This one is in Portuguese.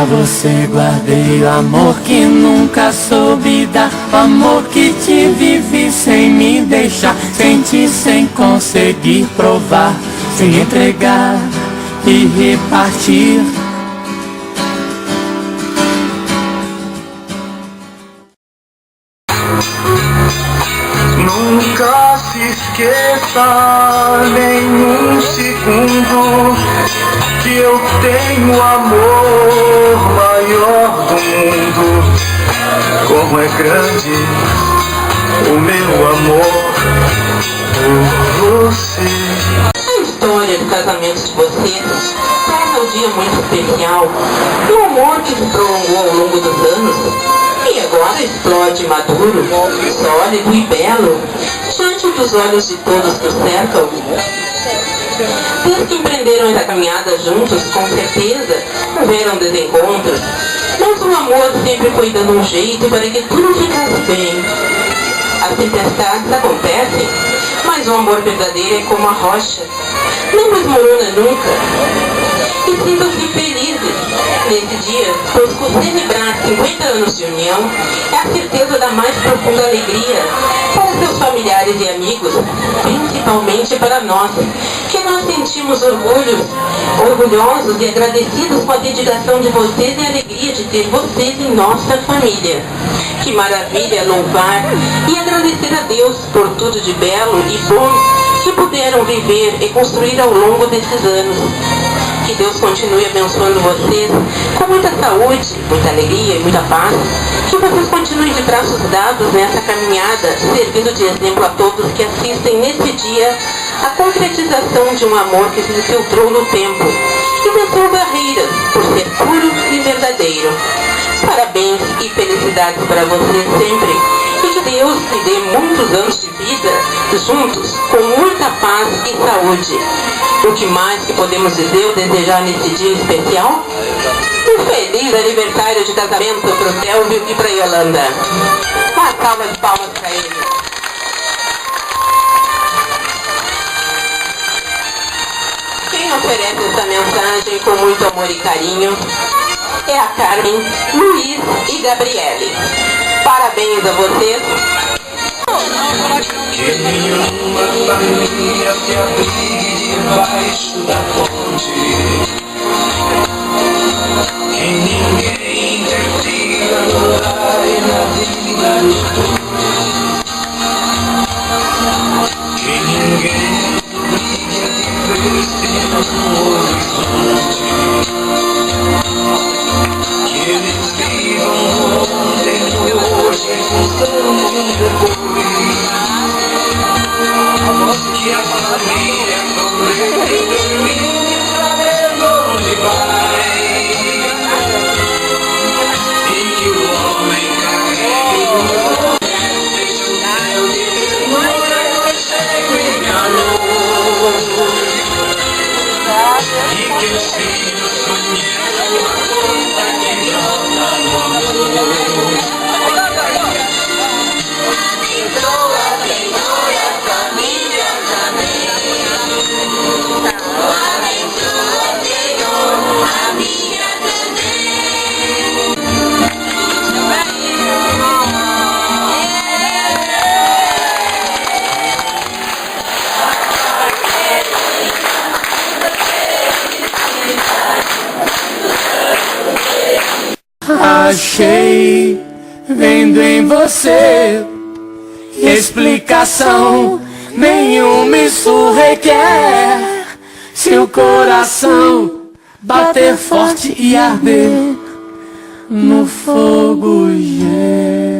você guardei o amor que nunca soube dar, o amor que te vive sem me deixar, senti sem conseguir provar, sem entregar e repartir. Nunca se esqueça nem um segundo que eu tenho o amor maior do mundo. Como é grande o meu amor por você. A história do casamento de vocês torna o dia muito especial. Um amor que se prolongou ao longo dos anos e agora explode maduro, sólido e belo diante dos olhos de todos que o cercam. Desde que empreenderam essa caminhada juntos, com certeza houveram desencontros, mas o amor sempre foi dando um jeito para que tudo ficasse bem. As tempestades acontecem, mas o amor verdadeiro é como a rocha, não desmorona nunca. E sintam-se felizes nesse dia, pois por celebrar 50 anos de união é a certeza da mais profunda alegria para seus familiares e amigos, principalmente para nós, que nós sentimos orgulhosos e agradecidos com a dedicação de vocês e a alegria de ter vocês em nossa família. Que maravilha louvar e agradecer a Deus por tudo de belo e bom que puderam viver e construir ao longo desses anos. Que Deus continue abençoando vocês com muita saúde, muita alegria e muita paz. Que vocês continuem de braços dados nessa caminhada, servindo de exemplo a todos que assistem nesse dia a concretização de um amor que se filtrou no tempo e venceu barreiras por ser puro e verdadeiro. Parabéns e felicidades para vocês sempre. E que Deus lhe dê muitos anos de vida juntos, com muita paz e saúde. O que mais que podemos dizer ou desejar nesse dia especial? Um feliz aniversário de casamento para o Télvio e para a Yolanda. Uma salva de palmas para eles. Quem oferece essa mensagem com muito amor e carinho é a Carmen, Luiz e Gabriele. Parabéns a vocês. Que nenhuma família se abrigue debaixo da ponte. Que ninguém decida no lar e na vida de todos. Que ninguém obrigue a viver estrelas no horizonte. Que eles vivam ontem no hoje em função de um depois. Que a família corre dormir sabendo onde vai. E que o homem carregue o seja o céu de ternura que chegue em amor. E que os filhos conheçam a força que brota no amor. Achei, vendo em você, explicação nenhuma isso requer. Se o coração bater forte e arder no fogo gel.